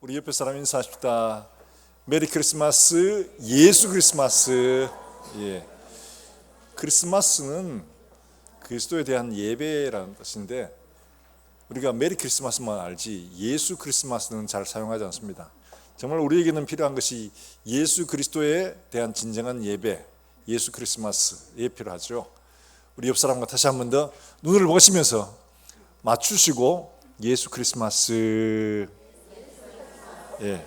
우리 옆에 사람 인사합시다. 메리 크리스마스, 예수 크리스마스. 예. 크리스마스는 그리스도에 대한 예배라는 뜻인데 우리가 메리 크리스마스만 알지 예수 크리스마스는 잘 사용하지 않습니다. 정말 우리에게는 필요한 것이 예수 그리스도에 대한 진정한 예배, 예수 크리스마스에 필요하죠. 우리 옆 사람과 다시 한 번 더 눈을 보시면서 맞추시고 예수 크리스마스. 예.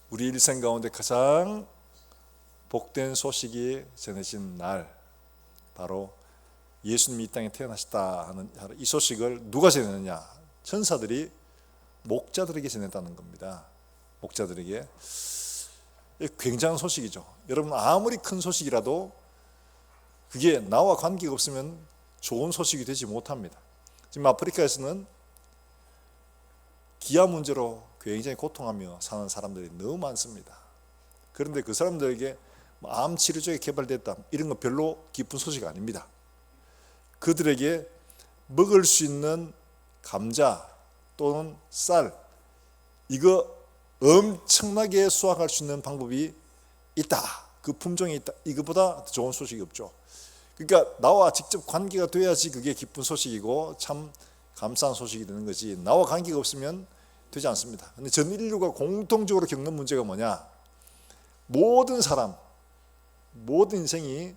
우리 일생 가운데 가장 복된 소식이 전해진 날, 바로 예수님이 이 땅에 태어나셨다 하는 이 소식을 누가 전했느냐? 천사들이 목자들에게 전했다는 겁니다. 목자들에게. 굉장한 소식이죠. 여러분, 아무리 큰 소식이라도 그게 나와 관계가 없으면 좋은 소식이 되지 못합니다. 지금 아프리카에서는 기아 문제로 굉장히 고통하며 사는 사람들이 너무 많습니다. 그런데 그 사람들에게 암 치료제가 개발됐다 이런 거 별로 기쁜 소식 아닙니다. 그들에게 먹을 수 있는 감자 또는 쌀, 이거 엄청나게 수확할 수 있는 방법이 있다, 그 품종이 있다, 이거보다 좋은 소식이 없죠. 그러니까 나와 직접 관계가 돼야지 그게 기쁜 소식이고 참 감사한 소식이 되는 거지, 나와 관계가 없으면 되지 않습니다. 근데 전 인류가 공통적으로 겪는 문제가 뭐냐? 모든 사람, 모든 인생이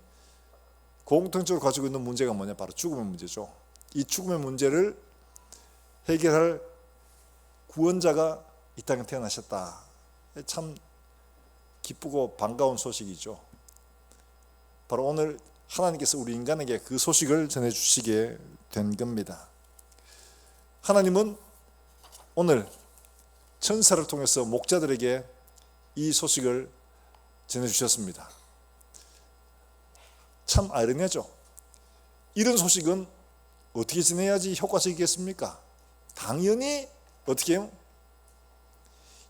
공통적으로 가지고 있는 문제가 뭐냐? 바로 죽음의 문제죠. 이 죽음의 문제를 해결할 구원자가 이 땅에 태어나셨다. 참 기쁘고 반가운 소식이죠. 바로 오늘 하나님께서 우리 인간에게 그 소식을 전해주시게 된 겁니다. 하나님은 오늘 천사를 통해서 목자들에게 이 소식을 전해주셨습니다. 참 아이러니하죠. 이런 소식은 어떻게 전해야지 효과적이겠습니까? 당연히 어떻게 해요?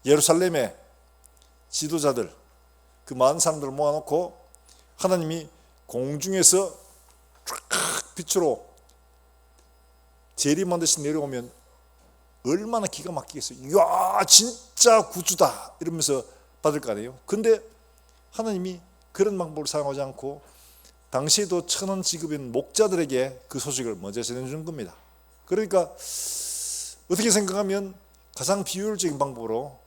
예루살렘의 지도자들, 그 많은 사람들을 모아놓고 하나님이 공중에서 쫙 빛으로 재림하듯이 내려오면 얼마나 기가 막히겠어요. 이야, 진짜 구주다 이러면서 받을 거 아니에요. 근데 하나님이 그런 방법을 사용하지 않고 당시에도 천원 직급인 목자들에게 그 소식을 먼저 전해주는 겁니다. 그러니까 어떻게 생각하면 가장 비효율적인 방법으로,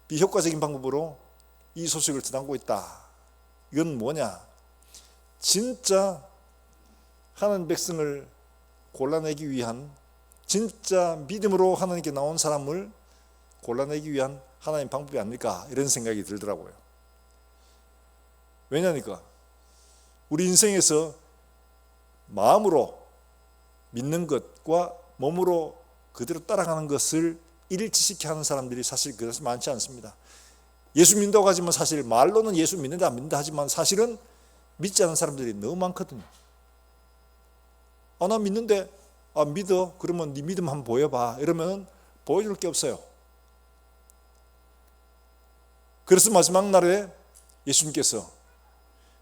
비효과적인 방법으로 이 소식을 전하고 있다. 이건 뭐냐? 진짜 하나님 백성을 골라내기 위한, 진짜 믿음으로 하나님께 나온 사람을 골라내기 위한 하나님 방법이 아닐까, 이런 생각이 들더라고요. 왜냐니까 우리 인생에서 마음으로 믿는 것과 몸으로 그대로 따라가는 것을 일치시켜 하는 사람들이 사실 그래서 많지 않습니다. 예수 믿는다고 하지만 사실 말로는 예수 믿는다 안 믿는다 하지만 사실은 믿지 않는 사람들이 너무 많거든요. 나 믿는데, 믿어? 그러면 네 믿음 한번 보여봐. 이러면 보여줄 게 없어요. 그래서 마지막 날에 예수님께서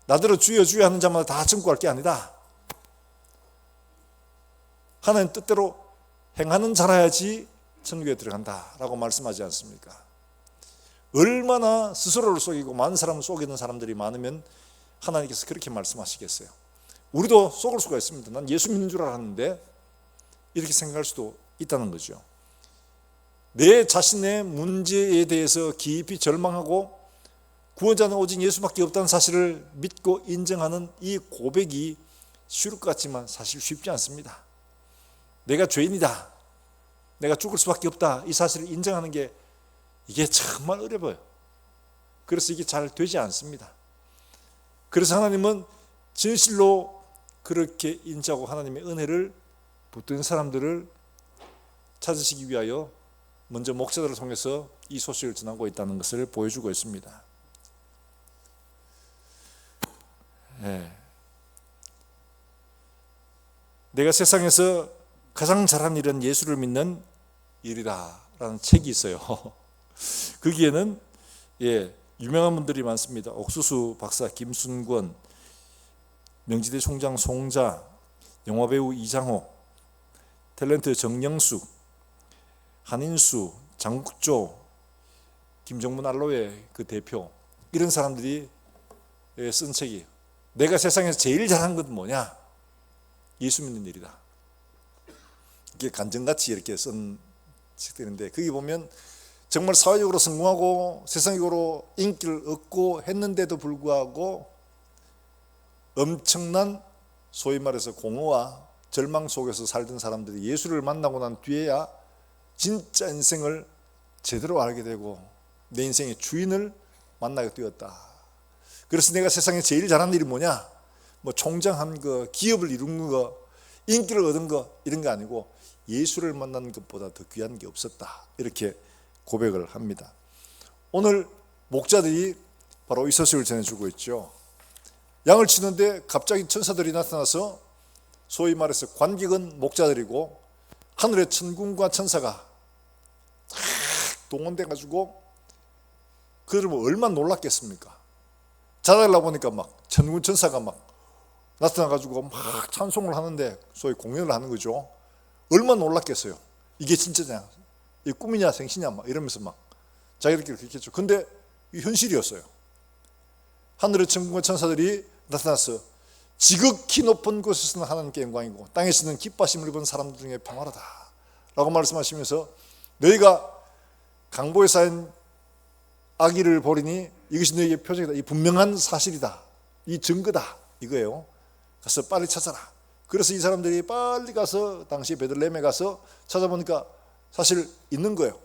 나더러 주여 주여 하는 자마다 다 천국할 게 아니다. 하나님 뜻대로 행하는 자라야지 천국에 들어간다라고 말씀하지 않습니까? 얼마나 스스로를 속이고 많은 사람을 속이는 사람들이 많으면 하나님께서 그렇게 말씀하시겠어요? 우리도 속을 수가 있습니다. 난 예수 믿는 줄 알았는데 이렇게 생각할 수도 있다는 거죠. 내 자신의 문제에 대해서 깊이 절망하고 구원자는 오직 예수밖에 없다는 사실을 믿고 인정하는 이 고백이 쉬울 것 같지만 사실 쉽지 않습니다. 내가 죄인이다, 내가 죽을 수밖에 없다, 이 사실을 인정하는 게 이게 정말 어려워요. 그래서 이게 잘 되지 않습니다. 그래서 하나님은 진실로 그렇게 인정하고 하나님의 은혜를 붙든 사람들을 찾으시기 위하여 먼저 목자들을 통해서 이 소식을 전하고 있다는 것을 보여주고 있습니다. 내가 세상에서 가장 잘한 일은 예수를 믿는 일이다 라는 책이 있어요. 거기에는 유명한 분들이 많습니다. 옥수수 박사 김순권, 명지대 총장 송자, 영화배우 이장호, 탤런트 정영숙, 한인수, 장국조, 김정문 알로에 그 대표, 이런 사람들이 쓴 책이에요. 내가 세상에서 제일 잘한 건 뭐냐? 예수 믿는 일이다. 이게 간증같이 이렇게 쓴 책들인데, 거기 보면 정말 사회적으로 성공하고 세상적으로 인기를 얻고 했는데도 불구하고 엄청난 소위 말해서 공허와 절망 속에서 살던 사람들이 예수를 만나고 난 뒤에야 진짜 인생을 제대로 알게 되고 내 인생의 주인을 만나게 되었다. 그래서 내가 세상에 제일 잘한 일이 뭐냐? 뭐 총장한 거, 기업을 이룬 거, 인기를 얻은 거, 이런 거 아니고 예수를 만나는 것보다 더 귀한 게 없었다. 이렇게 고백을 합니다. 오늘 목자들이 바로 이 소식을 전해주고 있죠. 양을 치는데 갑자기 천사들이 나타나서 소위 말해서 관객은 목자들이고 하늘의 천군과 천사가 동원돼 가지고 그러면 얼마나 놀랐겠습니까? 자달라 보니까 막 천군 천사가 막 나타나 가지고 막 찬송을 하는데 소위 공연을 하는 거죠. 얼마나 놀랐겠어요. 이게 진짜냐, 이 꿈이냐 생시냐 막 이러면서 막 자기들끼리 그랬겠죠. 근데 이 현실이었어요. 하늘의 천군과 천사들이 나타나서 지극히 높은 곳에서는 하나님께 영광이고 땅에서는 기뻐하심을 입은 사람들 중에 평화로다 라고 말씀하시면서 너희가 강보에 쌓인 악의를 버리니 이것이 너희에게 표적이다. 이 분명한 사실이다. 이 증거다. 이거예요. 가서 빨리 찾아라. 그래서 이 사람들이 빨리 가서 당시 베들레헴에 가서 찾아보니까 사실 있는 거예요.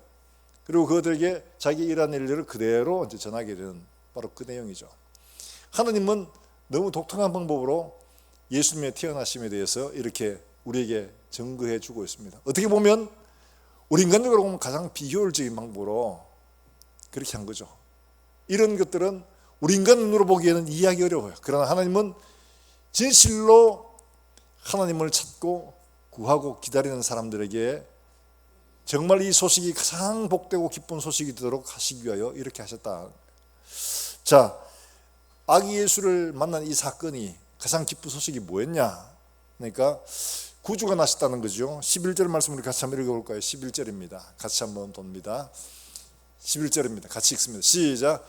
그리고 그들에게 자기 일한 일들을 그대로 이제 전하게 되는 바로 그 내용이죠. 하나님은 너무 독특한 방법으로 예수님의 태어나심에 대해서 이렇게 우리에게 증거해 주고 있습니다. 어떻게 보면 우리 인간적으로 보면 가장 비효율적인 방법으로 그렇게 한 거죠. 이런 것들은 우리 인간 눈으로 보기에는 이해하기 어려워요. 그러나 하나님은 진실로 하나님을 찾고 구하고 기다리는 사람들에게 정말 이 소식이 가장 복되고 기쁜 소식이 되도록 하시기 위하여 이렇게 하셨다. 자, 아기 예수를 만난 이 사건이 가장 기쁜 소식이 뭐였냐? 그러니까 구주가 나셨다는 거죠. 11절 말씀을 같이 한번 읽어볼까요? 11절입니다. 같이 한번 봅니다. 11절입니다. 같이 읽습니다. 시작.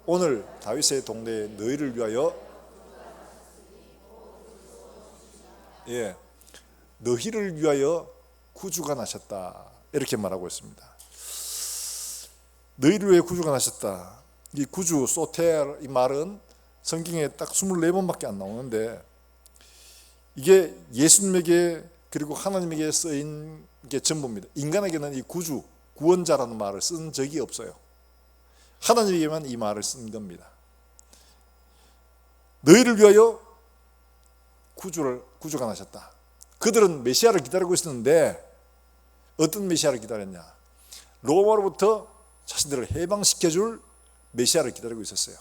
오늘 다윗의 동네에 너희를 위하여 너희를 위하여 구주가 나셨다. 이렇게 말하고 있습니다. 너희를 위해 구주가 나셨다. 이 구주, 소텔, 이 말은 성경에 딱 24번밖에 안 나오는데 이게 예수님에게 그리고 하나님에게 쓰인 게 전부입니다. 인간에게는 이 구주, 구원자라는 말을 쓴 적이 없어요. 하나님에게만 이 말을 쓴 겁니다. 너희를 위하여 구주가 나셨다. 그들은 메시아를 기다리고 있었는데 어떤 메시아를 기다렸냐? 로마로부터 자신들을 해방시켜줄 메시아를 기다리고 있었어요.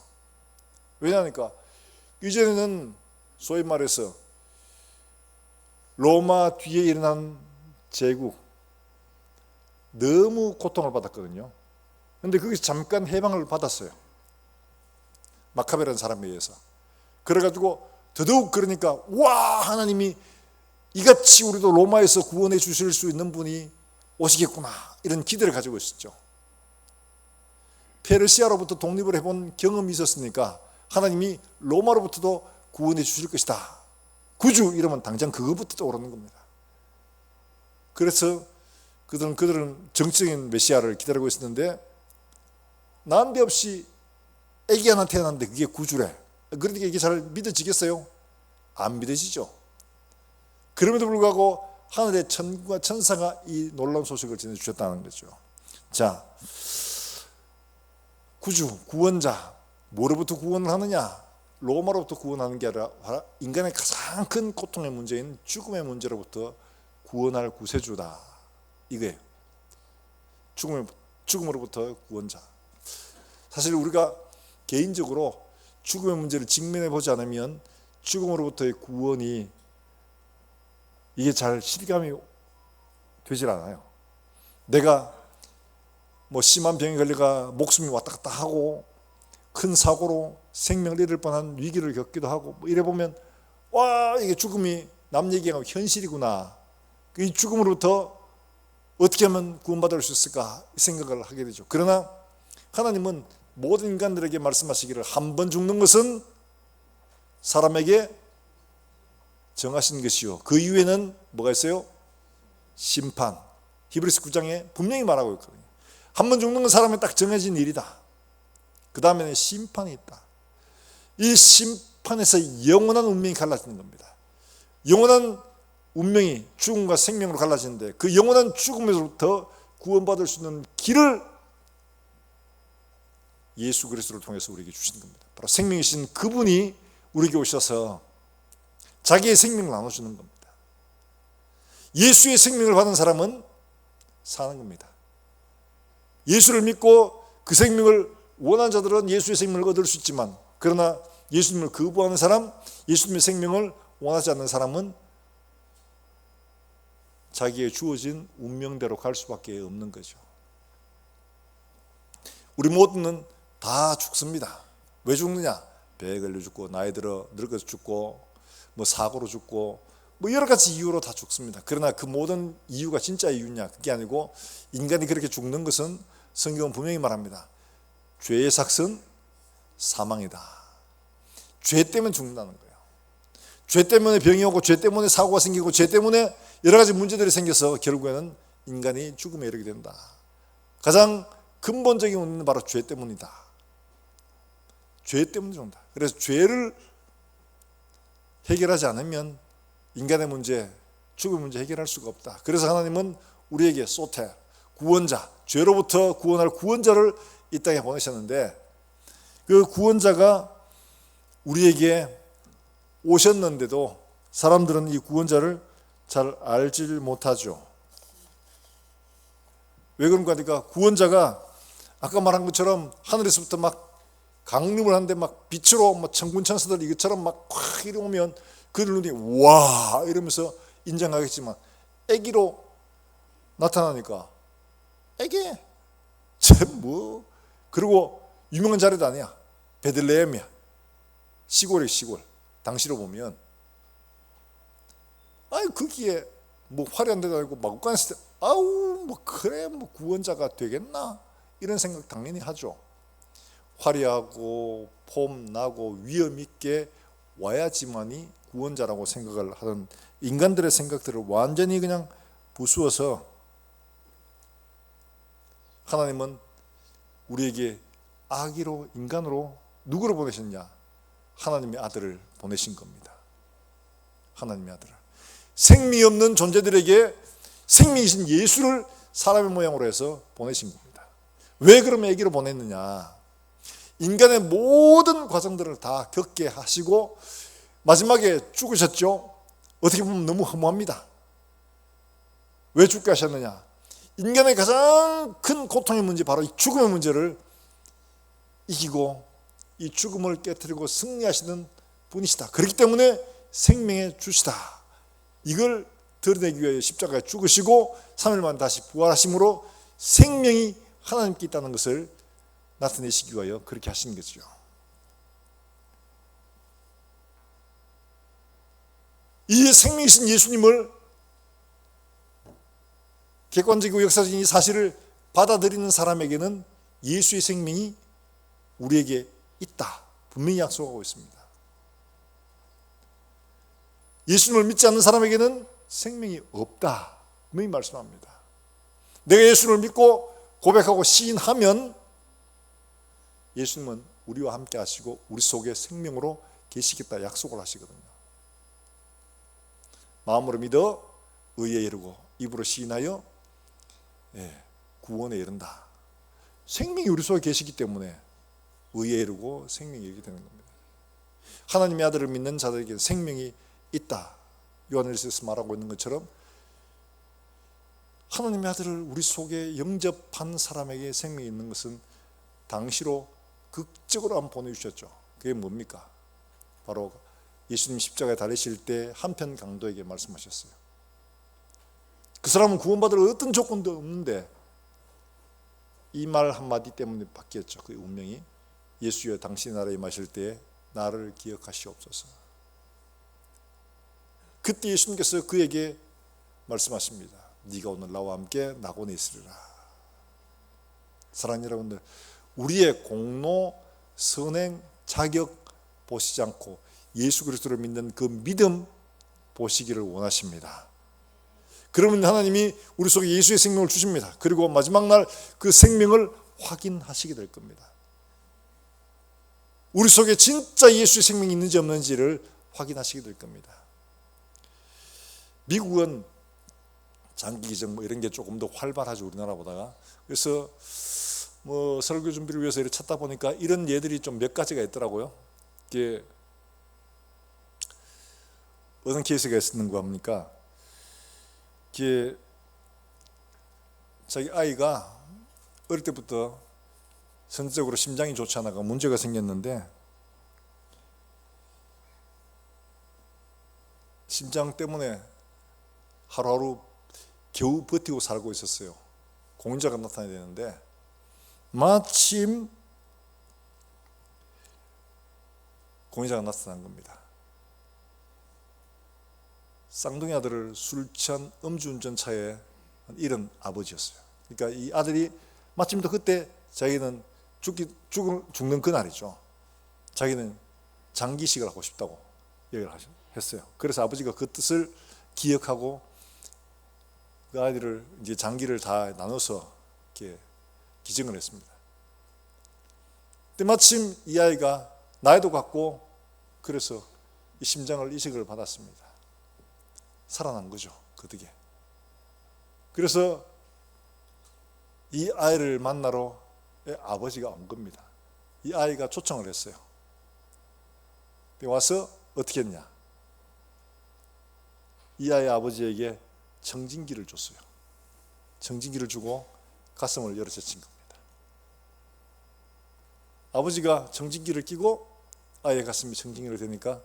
왜냐하니까 이전에는 소위 말해서 로마 뒤에 일어난 제국 너무 고통을 받았거든요. 그런데 거기서 잠깐 해방을 받았어요. 마카베라는 사람에 의해서. 그래가지고 더더욱 그러니까 와, 하나님이 이같이 우리도 로마에서 구원해 주실 수 있는 분이 오시겠구나, 이런 기대를 가지고 있었죠. 페르시아로부터 독립을 해본 경험이 있었으니까 하나님이 로마로부터도 구원해 주실 것이다. 구주 이러면 당장 그거부터 떠오르는 겁니다. 그래서 그들은 정치적인 메시아를 기다리고 있었는데 난데없이 아기 하나 태어났는데 그게 구주래. 그러니까 이게 잘 믿어지겠어요? 안 믿어지죠. 그럼에도 불구하고 하늘의 천군과 천사가 이 놀라운 소식을 전해주셨다는 거죠. 자, 구주, 구원자, 뭐로부터 구원을 하느냐? 로마로부터 구원하는 게 아니라 인간의 가장 큰 고통의 문제인 죽음의 문제로부터 구원할 구세주다. 이거예요. 죽음으로부터 구원자. 사실 우리가 개인적으로 죽음의 문제를 직면해 보지 않으면 죽음으로부터의 구원이 이게 잘 실감이 되질 않아요. 내가 뭐 심한 병에 걸려가 목숨이 왔다 갔다 하고 큰 사고로 생명을 잃을 뻔한 위기를 겪기도 하고 뭐 이래 보면 와, 이게 죽음이 남 얘기하고 현실이구나. 이 죽음으로부터 어떻게 하면 구원받을 수 있을까 생각을 하게 되죠. 그러나 하나님은 모든 인간들에게 말씀하시기를 한 번 죽는 것은 사람에게 정하신 것이요, 그 이후에는 뭐가 있어요? 심판. 히브리서 9장에 분명히 말하고 있거든요. 한 번 죽는 건 사람에 딱 정해진 일이다. 그 다음에는 심판이 있다. 이 심판에서 영원한 운명이 갈라지는 겁니다. 영원한 운명이 죽음과 생명으로 갈라지는데, 그 영원한 죽음에서부터 구원받을 수 있는 길을 예수 그리스도를 통해서 우리에게 주신 겁니다. 바로 생명이신 그분이 우리에게 오셔서 자기의 생명을 나눠주는 겁니다. 예수의 생명을 받은 사람은 사는 겁니다. 예수를 믿고 그 생명을 원하는 자들은 예수의 생명을 얻을 수 있지만, 그러나 예수님을 거부하는 사람, 예수님의 생명을 원하지 않는 사람은 자기의 주어진 운명대로 갈 수밖에 없는 거죠. 우리 모두는 다 죽습니다. 왜 죽느냐? 배에 걸려 죽고, 나이 들어 늙어서 죽고, 뭐 사고로 죽고, 뭐 여러 가지 이유로 다 죽습니다. 그러나 그 모든 이유가 진짜 이유냐? 그게 아니고, 인간이 그렇게 죽는 것은 성경은 분명히 말합니다. 죄의 삭은 사망이다. 죄 때문에 죽는다는 거예요. 죄 때문에 병이 오고, 죄 때문에 사고가 생기고, 죄 때문에 여러 가지 문제들이 생겨서 결국에는 인간이 죽음에 이르게 된다. 가장 근본적인 원인은 바로 죄 때문이다. 죄 때문에 죽는다. 그래서 죄를 해결하지 않으면 인간의 문제, 죽음의 문제 해결할 수가 없다. 그래서 하나님은 우리에게 소테, 구원자, 죄로부터 구원할 구원자를 이 땅에 보내셨는데, 그 구원자가 우리에게 오셨는데도 사람들은 이 구원자를 잘 알질 못하죠. 왜 그런가 하니까, 구원자가 아까 말한 것처럼 하늘에서부터 막 강림을 하는데 막 빛으로 뭐 천군천사들 이것처럼 막 확 이러면 그들 눈이 와 이러면서 인정하겠지만, 애기로 나타나니까 애기 참 뭐, 그리고 유명한 자리도 아니야. 베들레헴이야. 시골이야, 시골. 당시로 보면 아이 거기에 뭐 화려한 데도 아니고 마구간에서 아우 뭐 그래 뭐 구원자가 되겠나 이런 생각 당연히 하죠. 화려하고 폼나고 위험 있게 와야지만이 구원자라고 생각을 하는 인간들의 생각들을 완전히 그냥 부수어서, 하나님은 우리에게 아기로, 인간으로 누구를 보내셨냐? 하나님의 아들을 보내신 겁니다. 하나님의 아들을. 생명이 없는 존재들에게 생명이신 예수를 사람의 모양으로 해서 보내신 겁니다. 왜 그러면 아기로 보냈느냐? 인간의 모든 과정들을 다 겪게 하시고 마지막에 죽으셨죠. 어떻게 보면 너무 허무합니다. 왜 죽게 하셨느냐? 인간의 가장 큰 고통의 문제, 바로 이 죽음의 문제를 이기고 이 죽음을 깨뜨리고 승리하시는 분이시다. 그렇기 때문에 생명의 주시다. 이걸 드러내기 위해 십자가에 죽으시고 3일 만에 다시 부활하심으로 생명이 하나님께 있다는 것을 나타내시기 위하여 그렇게 하신 거죠. 이 생명이신 예수님을, 객관적이고 역사적인 이 사실을 받아들이는 사람에게는 예수의 생명이 우리에게 있다, 분명히 약속하고 있습니다. 예수님을 믿지 않는 사람에게는 생명이 없다, 분명히 말씀합니다. 내가 예수를 믿고 고백하고 시인하면 예수님은 우리와 함께 하시고 우리 속에 생명으로 계시겠다 약속을 하시거든요. 마음으로 믿어 의에 이르고 입으로 시인하여 구원에 이른다. 생명이 우리 속에 계시기 때문에 의에 이르고 생명이 이르게 되는 겁니다. 하나님의 아들을 믿는 자들에게 생명이 있다. 요한일서에서 말하고 있는 것처럼 하나님의 아들을 우리 속에 영접한 사람에게 생명이 있는 것은 당시로 극적으로 한번 보내주셨죠. 그게 뭡니까? 바로 예수님 십자가에 달리실 때 한편 강도에게 말씀하셨어요. 그 사람은 구원받을 어떤 조건도 없는데 이 말 한마디 때문에 바뀌었죠. 그 운명이. 예수여 당신의 나라에 임하실 때 나를 기억하시옵소서. 그때 예수님께서 그에게 말씀하십니다. 네가 오늘 나와 함께 낙원에 있으리라. 사랑하는 여러분들, 우리의 공로, 선행, 자격 보시지 않고 예수 그리스도를 믿는 그 믿음 보시기를 원하십니다. 그러면 하나님이 우리 속에 예수의 생명을 주십니다. 그리고 마지막 날 그 생명을 확인하시게 될 겁니다. 우리 속에 진짜 예수의 생명이 있는지 없는지를 확인하시게 될 겁니다. 미국은 장기기증 이런 게 조금 더 활발하죠, 우리나라보다가. 그래서 설교 준비를 위해서 이렇게 찾다 보니까 이런 예들이 좀 몇 가지가 있더라고요. 이게 어떤 케이스가 있었는가 합니까? 이게 자기 아이가 어릴 때부터 선천적으로 심장이 좋지 않아가 문제가 생겼는데 심장 때문에 하루하루 겨우 버티고 살고 있었어요. 공인자가 나타나야 되는데 마침 공인자가 나타난 겁니다. 쌍둥이 아들을 술 취한 음주운전차에 잃은 아버지였어요. 그러니까 이 아들이 마침 또 그때 자기는 죽는 그날이죠. 자기는 장기식을 하고 싶다고 얘기를 했어요. 그래서 아버지가 그 뜻을 기억하고 그 아이들을 이제 장기를 다 나눠서 이렇게 기증을 했습니다. 근데 마침 이 아이가 나이도 같고 그래서 이 심장을 이식을 받았습니다. 살아난 거죠, 그 덕에. 그래서 이 아이를 만나러 아버지가 온 겁니다. 이 아이가 초청을 했어요. 와서 어떻게 했냐? 이 아이 아버지에게 청진기를 줬어요. 청진기를 주고 가슴을 열어젖힌 겁니다. 아버지가 청진기를 끼고 아이의 가슴에 청진기를 대니까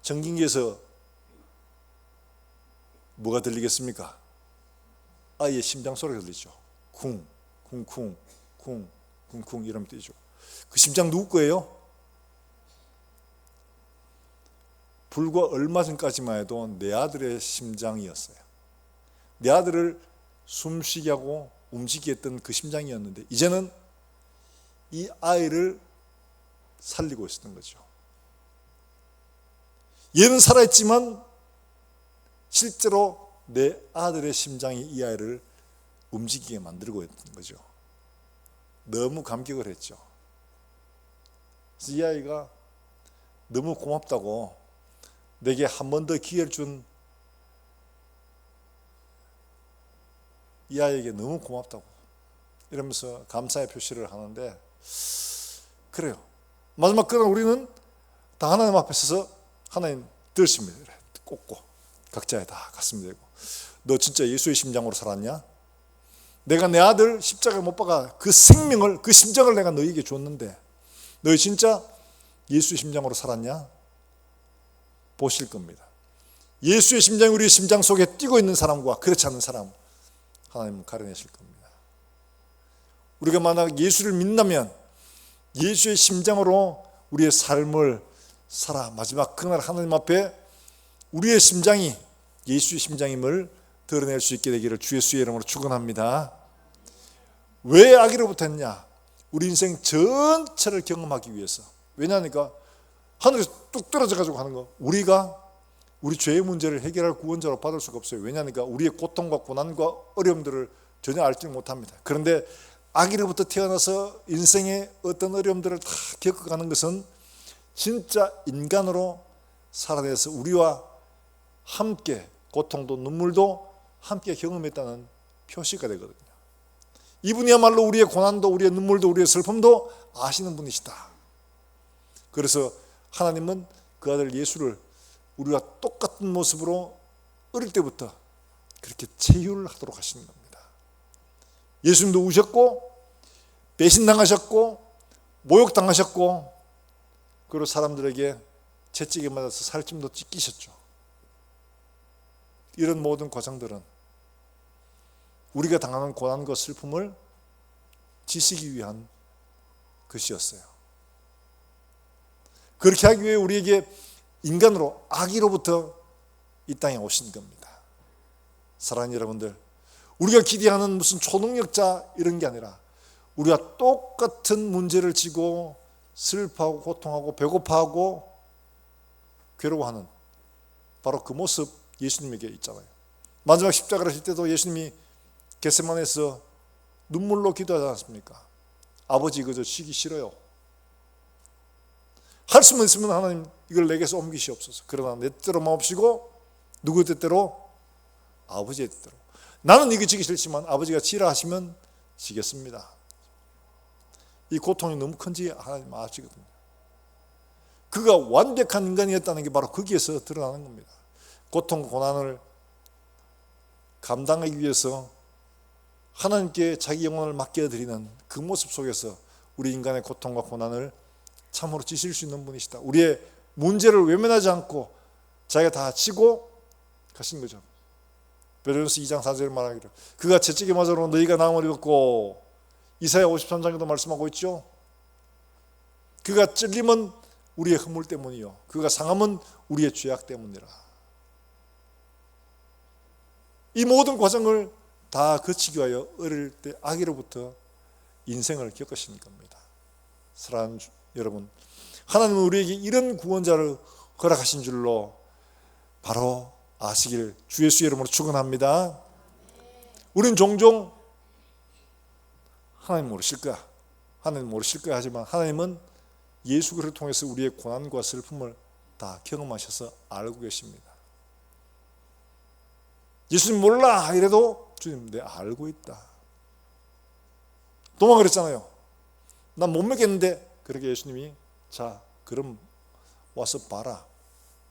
청진기에서 뭐가 들리겠습니까? 아이의 심장 소리가 들리죠. 쿵, 쿵, 쿵, 쿵, 쿵, 쿵 이러면 뛰죠. 그 심장 누구 거예요? 불과 얼마 전까지만 해도 내 아들의 심장이었어요. 내 아들을 숨쉬게 하고 움직이게 했던 그 심장이었는데 이제는 이 아이를 살리고 있었던 거죠. 얘는 살아있지만 실제로 내 아들의 심장이 이 아이를 움직이게 만들고 있는 거죠. 너무 감격을 했죠. 그래서 이 아이가 너무 고맙다고 내게 한 번 더 기회를 준 이 아이에게 너무 고맙다고 이러면서 감사의 표시를 하는데 그래요. 마지막 그날 우리는 다 하나님 앞에 서서 하나님 들으십니다. 꽂고 각자에 다 가슴 대고 너 진짜 예수의 심장으로 살았냐? 내가 내 아들 십자가에 못 박아 그 생명을 그 심장을 내가 너에게 줬는데 너 진짜 예수의 심장으로 살았냐? 보실 겁니다. 예수의 심장이 우리 심장 속에 뛰고 있는 사람과 그렇지 않은 사람 하나님은 가려내실 겁니다. 우리가 만약 예수를 믿는다면 예수의 심장으로 우리의 삶을 살아 마지막 그날 하나님 앞에 우리의 심장이 예수의 심장임을 드러낼 수 있게 되기를 주 예수의 이름으로 축원합니다. 왜 아기로부터 했냐? 우리 인생 전체를 경험하기 위해서. 왜냐하니까 하늘에서 뚝 떨어져 가지고 하는 거 우리가 우리 죄의 문제를 해결할 구원자로 받을 수가 없어요. 왜냐하니까 우리의 고통과 고난과 어려움들을 전혀 알지 못합니다. 그런데 아기로부터 태어나서 인생의 어떤 어려움들을 다 겪어가는 것은 진짜 인간으로 살아내서 우리와 함께 고통도 눈물도 함께 경험했다는 표시가 되거든요. 이분이야말로 우리의 고난도 우리의 눈물도 우리의 슬픔도 아시는 분이시다. 그래서 하나님은 그 아들 예수를 우리와 똑같은 모습으로 어릴 때부터 그렇게 체휼을 하도록 하시는 겁니다. 예수님도 우셨고 배신당하셨고 모욕당하셨고 그리고 사람들에게 채찍에 맞아서 살찜도 찢기셨죠. 이런 모든 과정들은 우리가 당하는 고난과 슬픔을 지시기 위한 것이었어요. 그렇게 하기 위해 우리에게 인간으로 아기로부터 이 땅에 오신 겁니다. 사랑하는 여러분들, 우리가 기대하는 무슨 초능력자 이런 게 아니라 우리가 똑같은 문제를 지고 슬퍼하고 고통하고 배고파하고 괴로워하는 바로 그 모습 예수님에게 있잖아요. 마지막 십자가를 하실 때도 예수님이 겟세마네에서 눈물로 기도하지 않았습니까? 아버지 그저 쉬기 싫어요. 할 수만 있으면 하나님 이걸 내게서 옮기시옵소서. 그러나 내 뜻대로 마옵시고 누구 뜻대로? 아버지의 뜻대로. 나는 이게 지기 싫지만 아버지가 지라 하시면 지겠습니다. 이 고통이 너무 큰지 하나님 아시거든요. 그가 완벽한 인간이었다는 게 바로 거기에서 드러나는 겁니다. 고통, 고난을 감당하기 위해서 하나님께 자기 영혼을 맡겨드리는 그 모습 속에서 우리 인간의 고통과 고난을 참으로 지실 수 있는 분이시다. 우리의 문제를 외면하지 않고 자기가 다 지고 가신 거죠. 베드로전서 2장 4절에 말하기를 그가 채찍에 맞으러 너희가 나음을 입었고, 이사야 53장에도 말씀하고 있죠. 그가 찔림은 우리의 허물 때문이요 그가 상함은 우리의 죄악 때문이라. 이 모든 과정을 다 거치기 위하여 어릴 때 아기로부터 인생을 겪으신 겁니다. 사랑하는 여러분, 하나님은 우리에게 이런 구원자를 허락하신 줄로 바로 아시길 주 예수의 이름으로 축원합니다. 우리는 종종 하나님 모르실 거야, 하나님 모르실 거야 하지만 하나님은 예수 그리스도를 통해서 우리의 고난과 슬픔을 다 경험하셔서 알고 계십니다. 예수님 몰라 이래도 주님 내 알고 있다. 도마 그랬잖아요. 난 못 먹겠는데, 그렇게 예수님이 자 그럼 와서 봐라.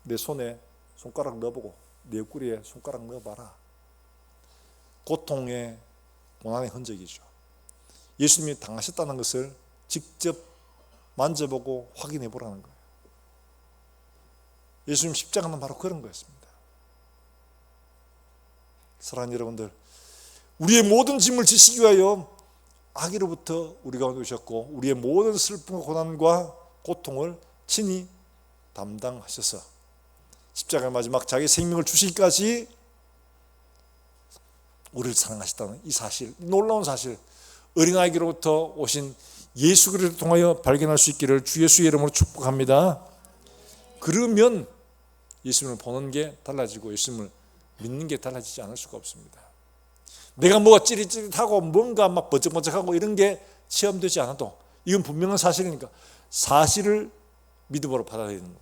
내 손에 손가락 넣어보고 내 옆구리에 손가락 넣어봐라. 고통의 고난의 흔적이죠. 예수님이 당하셨다는 것을 직접 만져보고 확인해 보라는 거예요. 예수님 십자가는 바로 그런 거였습니다. 사랑하는 여러분들, 우리의 모든 짐을 지시기 위하여 아기로부터 우리 가운데 오셨고 우리의 모든 슬픔과 고난과 고통을 친히 담당하셔서 십자가의 마지막 자기 생명을 주시기까지 우리를 사랑하셨다는 이 사실, 놀라운 사실, 어린아이로부터 오신 예수 그리스도를 통하여 발견할 수 있기를 주 예수의 이름으로 축복합니다. 그러면 예수님을 보는 게 달라지고 예수님을 믿는 게 달라지지 않을 수가 없습니다. 내가 뭐가 찌릿찌릿하고 뭔가 막 번쩍번쩍하고 이런 게 체험되지 않아도 이건 분명한 사실이니까 사실을 믿음으로 받아들이는 겁니다.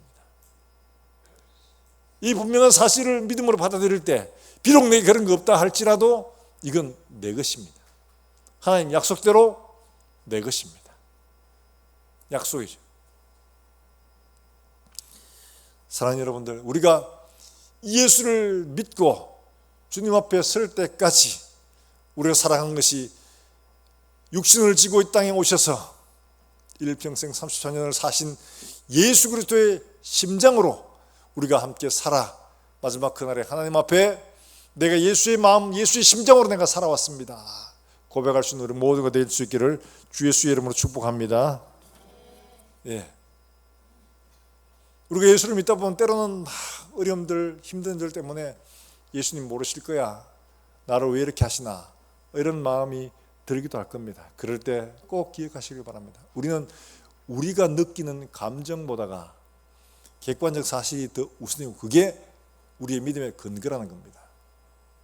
이 분명한 사실을 믿음으로 받아들일 때 비록 내게 그런 거 없다 할지라도 이건 내 것입니다. 하나님 약속대로 내 것입니다. 약속이죠. 사랑하는 여러분들, 우리가 예수를 믿고 주님 앞에 설 때까지 우리가 살아간 것이 육신을 지고 이 땅에 오셔서 일평생 34년을 사신 예수 그리스도의 심장으로 우리가 함께 살아 마지막 그날에 하나님 앞에 내가 예수의 마음, 예수의 심장으로 내가 살아왔습니다 고백할 수 있는 우리 모두가 될 수 있기를 주 예수의 이름으로 축복합니다. 예. 우리가 예수를 믿다 보면 때로는 어려움들, 힘든 일 때문에 예수님 모르실 거야, 나를 왜 이렇게 하시나, 이런 마음이 들기도 할 겁니다. 그럴 때 꼭 기억하시길 바랍니다. 우리는 우리가 느끼는 감정보다가 객관적 사실이 더 우선이고 그게 우리의 믿음의 근거라는 겁니다.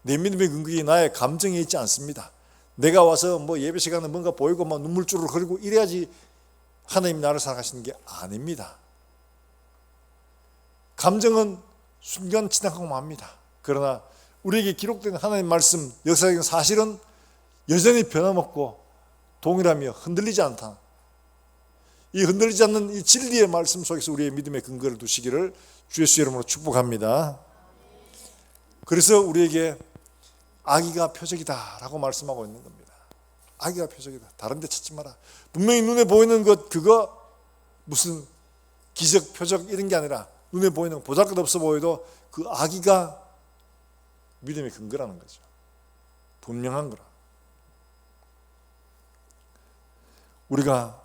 내 믿음의 근거가 나의 감정에 있지 않습니다. 내가 와서 뭐 예배 시간에 뭔가 보이고 막 눈물줄을 흐리고 이래야지 하나님 나를 사랑하시는 게 아닙니다. 감정은 순간 지나가고 맙니다. 그러나 우리에게 기록된 하나님 말씀, 역사적인 사실은 여전히 변함없고 동일하며 흔들리지 않다. 이 흔들리지 않는 이 진리의 말씀 속에서 우리의 믿음의 근거를 두시기를 주 예수 이름으로 축복합니다. 그래서 우리에게 아기가 표적이다 라고 말씀하고 있는 겁니다. 아기가 표적이다. 다른 데 찾지 마라. 분명히 눈에 보이는 것 그거 무슨 기적 표적 이런 게 아니라 눈에 보이는 보잘것없어 보여도 그 아기가 믿음의 근거라는 거죠. 분명한 거라. 우리가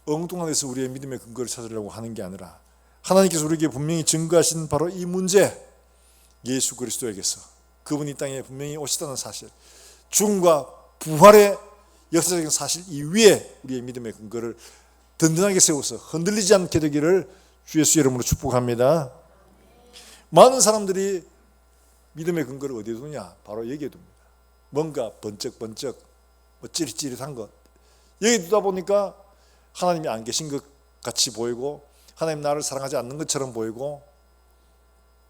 엉뚱한 데서 우리의 믿음의 근거를 찾으려고 하는 게 아니라 하나님께서 우리에게 분명히 증거하신 바로 이 문제, 예수 그리스도에게서 그분이 이 땅에 분명히 오시다는 사실, 죽음과 부활의 역사적인 사실 이위에 우리의 믿음의 근거를 든든하게 세워서 흔들리지 않게 되기를 주 예수 이름으로 축복합니다. 많은 사람들이 믿음의 근거를 어디에 두냐? 바로 여기에 둡니다. 뭔가 번쩍번쩍 찌릿찌릿한 것, 여기 두다 보니까 하나님이 안 계신 것 같이 보이고 하나님 나를 사랑하지 않는 것처럼 보이고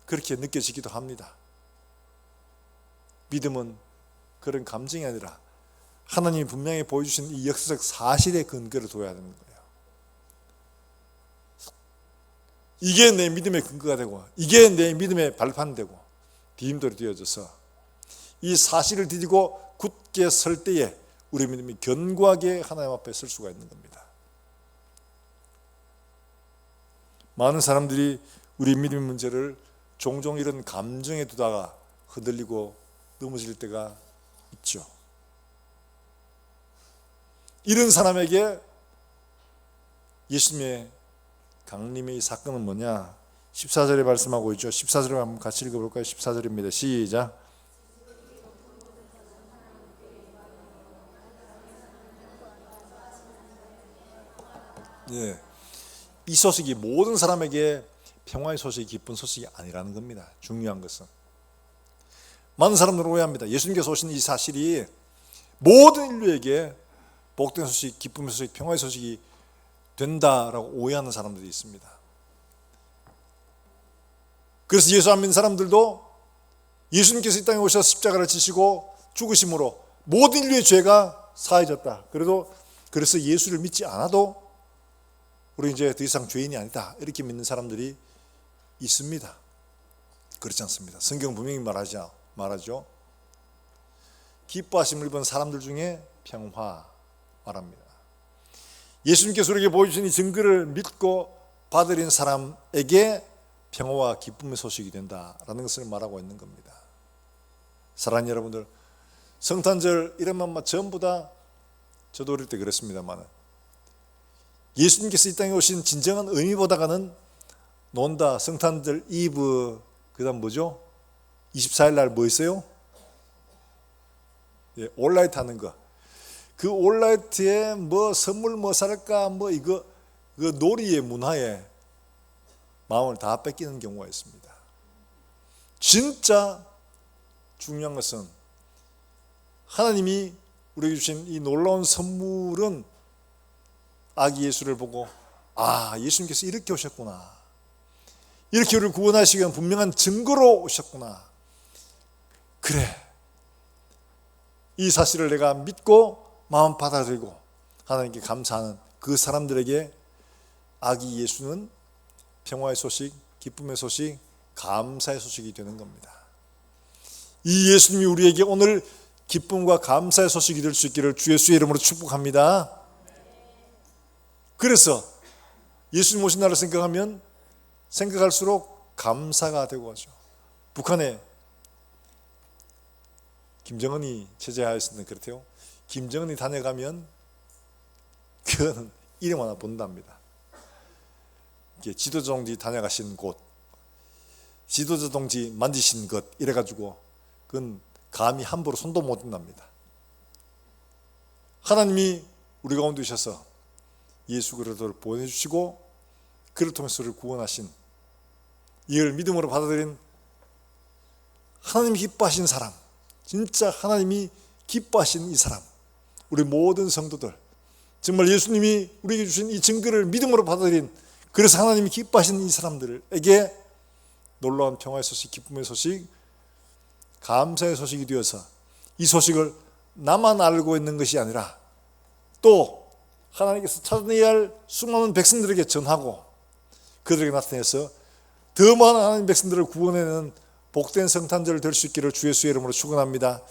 그렇게 느껴지기도 합니다. 믿음은 그런 감정이 아니라 하나님이 분명히 보여주신 이 역사적 사실의 근거를 둬야 되는 거예요. 이게 내 믿음의 근거가 되고 이게 내 믿음의 발판 되고 디딤돌이 되어져서 이 사실을 디디고 굳게 설 때에 우리 믿음이 견고하게 하나님 앞에 설 수가 있는 겁니다. 많은 사람들이 우리 믿음의 문제를 종종 이런 감정에 두다가 흔들리고 넘어질 때가 있죠. 이런 사람에게 예수님의 강림의 이 사건은 뭐냐? 14절에 말씀하고 있죠. 14절을 한번 같이 읽어볼까요? 14절입니다. 시작. 예, 이 소식이 모든 사람에게 평화의 소식이 기쁜 소식이 아니라는 겁니다. 중요한 것은 많은 사람들은 오해합니다. 예수님께서 오신 이 사실이 모든 인류에게 복된 소식, 기쁨의 소식, 평화의 소식이 된다라고 오해하는 사람들이 있습니다. 그래서 예수 안 믿는 사람들도 예수님께서 이 땅에 오셔서 십자가를 지시고 죽으심으로 모든 인류의 죄가 사해졌다. 그래서 예수를 믿지 않아도 우리 이제 더 이상 죄인이 아니다, 이렇게 믿는 사람들이 있습니다. 그렇지 않습니다. 성경 분명히 말하죠. 기뻐하심을 입은 사람들 중에 평화 말합니다. 예수님께서 우리에게 보여주신 이 증거를 믿고 받아들인 사람에게 평화와 기쁨의 소식이 된다라는 것을 말하고 있는 겁니다. 사랑하는 여러분들, 성탄절 이런만 전부 다 저도 어릴 때 그랬습니다만 예수님께서 이 땅에 오신 진정한 의미보다가는 논다, 성탄절 이브, 그 다음 뭐죠? 24일 날 뭐 있어요? 예, 온라이트 하는 거. 그 온라이트에 뭐 선물 뭐 살까 뭐 이거 그 놀이의 문화에 마음을 다 뺏기는 경우가 있습니다. 진짜 중요한 것은 하나님이 우리에게 주신 이 놀라운 선물은 아기 예수를 보고 예수님께서 이렇게 오셨구나, 이렇게 우리를 구원하시기 위한 분명한 증거로 오셨구나, 그래, 이 사실을 내가 믿고 마음 받아들이고 하나님께 감사하는 그 사람들에게 아기 예수는 평화의 소식, 기쁨의 소식, 감사의 소식이 되는 겁니다. 이 예수님이 우리에게 오늘 기쁨과 감사의 소식이 될 수 있기를 주 예수의 이름으로 축복합니다. 그래서 예수님 오신 날을 생각할수록 감사가 되고 하죠. 북한에 김정은이 체제하였을 때 그렇대요. 김정은이 다녀가면 그거는 이름 하나 본답니다. 지도자 동지 다녀가신 곳, 지도자 동지 만지신 것 이래가지고 그건 감히 함부로 손도 못 댄답니다. 하나님이 우리 가운데 오셔서 예수 그리스도를 보내주시고 그를 통해서 우리를 구원하신, 이를 믿음으로 받아들인 하나님이 기뻐하신 사람, 진짜 하나님이 기뻐하신 이 사람, 우리 모든 성도들, 정말 예수님이 우리에게 주신 이 증거를 믿음으로 받아들인, 그래서 하나님이 기뻐하신 이 사람들에게 놀라운 평화의 소식, 기쁨의 소식, 감사의 소식이 되어서 이 소식을 나만 알고 있는 것이 아니라 또 하나님께서 찾아내야 할 수많은 백성들에게 전하고 그들에게 나타내서 더 많은 하나님 백성들을 구원해내는 복된 성탄절 될 수 있기를 주 예수의 이름으로 축원합니다.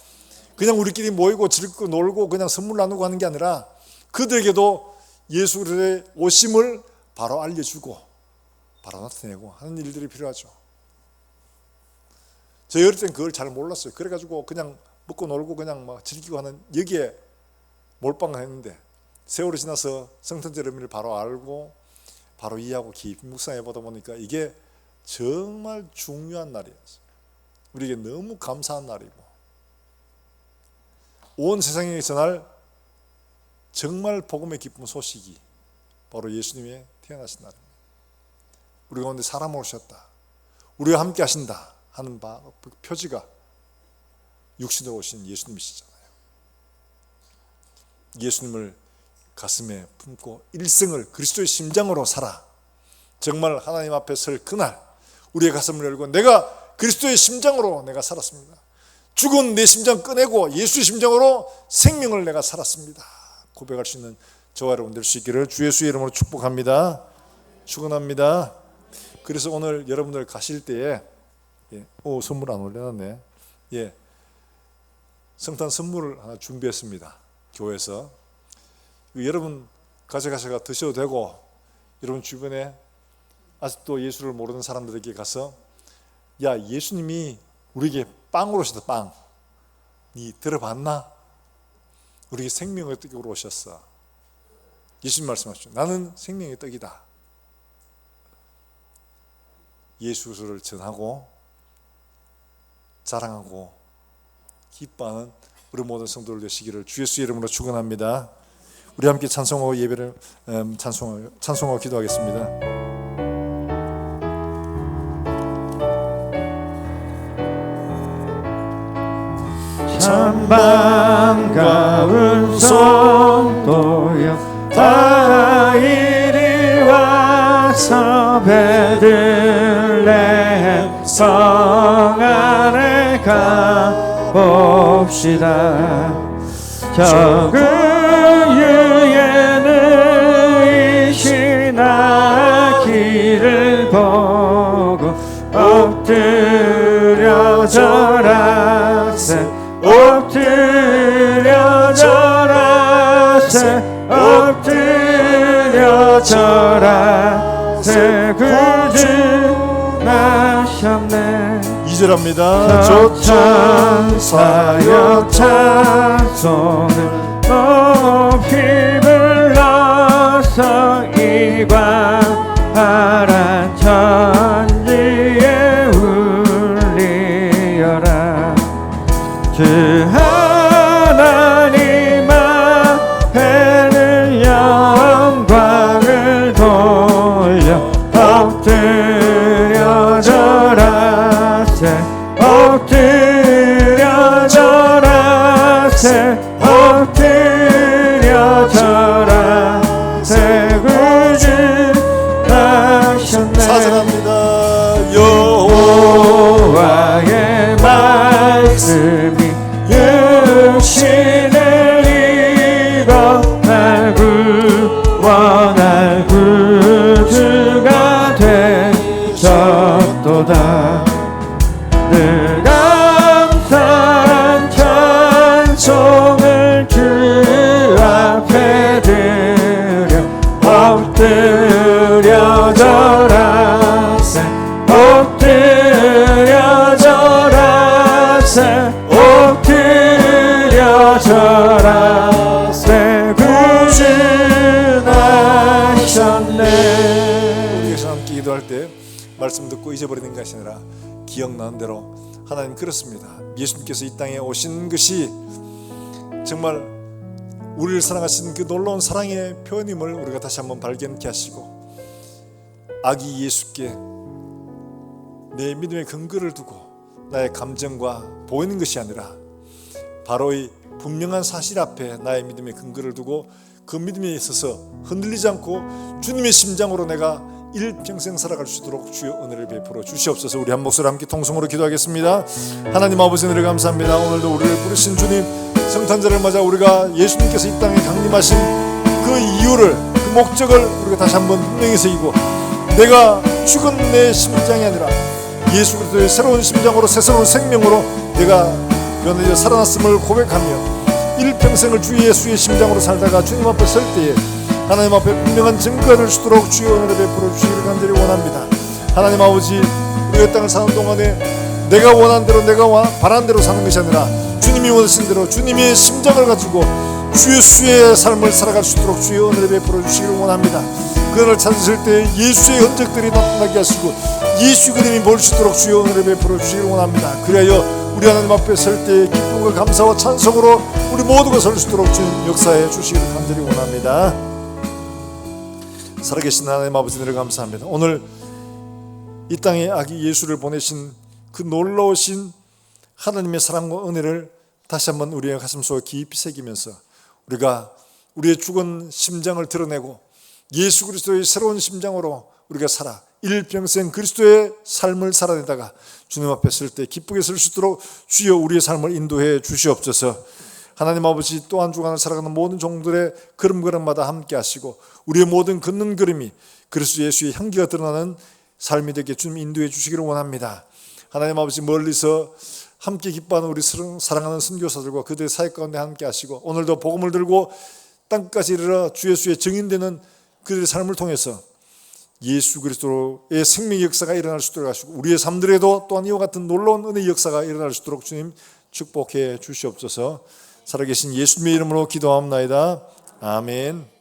그냥 우리끼리 모이고 즐기고 놀고 그냥 선물 나누고 하는 게 아니라 그들에게도 예수 그리스도의 오심을 바로 알려주고 바로 나타내고 하는 일들이 필요하죠. 저희 어릴 땐 그걸 잘 몰랐어요. 그래가지고 그냥 먹고 놀고 그냥 막 즐기고 하는 여기에 몰빵을 했는데 세월이 지나서 성탄절 의미를 바로 알고 바로 이해하고 깊이 묵상해 보다 보니까 이게 정말 중요한 날이었어요. 우리에게 너무 감사한 날이고 온 세상에 전할 정말 복음의 기쁜 소식이 바로 예수님의 태어나신 날입니다. 우리 가운데 사람 오셨다, 우리와 함께 하신다 하는 그 표지가 육신으로 오신 예수님이시잖아요. 예수님을 가슴에 품고 일생을 그리스도의 심장으로 살아 정말 하나님 앞에 설 그날 우리의 가슴을 열고 내가 그리스도의 심장으로 내가 살았습니다. 죽은 내 심장 꺼내고 예수의 심장으로 생명을 내가 살았습니다 고백할 수 있는 저와 여러분 될 수 있기를 주 예수의 이름으로 축복합니다. 축원합니다. 그래서 오늘 여러분들 가실 때에 선물 안 올려놨네. 성탄 선물을 하나 준비했습니다. 교회에서 여러분 가져가셔가 드셔도 되고, 여러분 주변에 아직도 예수를 모르는 사람들에게 가서 야, 예수님이 우리에게 빵으로 오셨다. 빵 니 들어봤나? 우리에게 생명의 떡으로 오셨어. 예수님 말씀하시죠. 나는 생명의 떡이다. 예수를 전하고 자랑하고 기뻐하는 우리 모든 성도들 되시기를 주 예수의 이름으로 축원합니다. 우리 함께 찬송하고 예배를 찬송하고 기도하겠습니다. 참 반가운 성도여 다 이리 와서 베들레헴 성 안에 가봅시다. 적은 유예는 이시나 길을 보고 엎드려 절하세. 엎드려 절하세. 엎드려 절하세. 구주 나셨네. 2절합니다. 저천사여 찬송을 높이 불러서 이광활한 천지에 울리어라. 주 하나님 앞에는 영광을 돌려 엎드려 절하세. 엎드려 절하세. 엎드려 절하세. 구주 나셨네. 사랑합니다. 여호와의 말씀이 육신을 입어 날 구원할 구주가 되셨도다. 늘 감사한 찬송을 주 앞에 드려 엎드려 절하세. 엎드려 절하세. 엎드려 절하세. 구주 나셨네. 우리에서 함께 기도할 때 말씀 듣고 잊어버리는 것이 아니라 기억나는 대로 하나님 그렇습니다. 예수님께서 이 땅에 오신 것이 정말 우리를 사랑하신 그 놀라운 사랑의 표현임을 우리가 다시 한번 발견케 하시고 아기 예수께 내 믿음의 근거를 두고 나의 감정과 보이는 것이 아니라 바로 이 분명한 사실 앞에 나의 믿음의 근거를 두고 그 믿음에 있어서 흔들리지 않고 주님의 심장으로 내가 일평생 살아갈 수 있도록 주여 은혜를 베풀어 주시옵소서. 우리 한 목소리 함께 통성으로 기도하겠습니다. 하나님 아버지 은혜를 감사합니다. 오늘도 우리를 부르신 주님 성탄절을 맞아 우리가 예수님께서 이 땅에 강림하신 그 이유를, 그 목적을 우리가 다시 한번 분명히 새기고 내가 죽은 내 심장이 아니라 예수 그리스도의 새로운 심장으로 새로운 생명으로 내가 변해져 살아났음을 고백하며 일평생을 주 예수의 심장으로 살다가 주님 앞에 설 때에 하나님 앞에 분명한 증거를 주도록 주의 은혜를 베풀어 주시기를 간절히 원합니다. 하나님 아버지, 우리가 땅을 사는 동안에 내가 원하는 대로 내가 바라는 대로 사는 것이 아니라 주님이 원하신 대로 주님의 심장을 가지고 주 예수의 삶을 살아갈 수 있도록 주의 은혜를 베풀어 주시기를 원합니다. 그를 찾으실 때 예수의 흔적들이 나타나게 하시고 예수 그림이 볼 수 있도록 주여 은혜를 베풀어 주시길 원합니다. 그리하여 우리 하나님 앞에 설 때 기쁨과 감사와 찬송으로 우리 모두가 설 수 있도록 주님 역사해 주시기를 간절히 원합니다. 살아계신 하나님 아버지 은혜를 감사합니다. 오늘 이 땅에 아기 예수를 보내신 그 놀라우신 하나님의 사랑과 은혜를 다시 한번 우리의 가슴속에 깊이 새기면서 우리가 우리의 죽은 심장을 드러내고 예수 그리스도의 새로운 심장으로 우리가 살아 일평생 그리스도의 삶을 살아내다가 주님 앞에 설 때 기쁘게 설 수 있도록 주여 우리의 삶을 인도해 주시옵소서. 하나님 아버지 또 한 주간을 살아가는 모든 종들의 걸음걸음마다 함께 하시고 우리의 모든 걷는 걸음이 그리스도 예수의 향기가 드러나는 삶이 되게 주님 인도해 주시기를 원합니다. 하나님 아버지 멀리서 함께 기뻐하는 우리 사랑하는 선교사들과 그들의 사역 가운데 함께 하시고 오늘도 복음을 들고 땅까지 이르러 주 예수의 증인되는 그들의 삶을 통해서 예수 그리스도의 생명의 역사가 일어날 수 있도록 하시고 우리의 삶들에도 또한 이와 같은 놀라운 은혜의 역사가 일어날 수 있도록 주님 축복해 주시옵소서. 살아계신 예수님의 이름으로 기도합나이다. 아멘.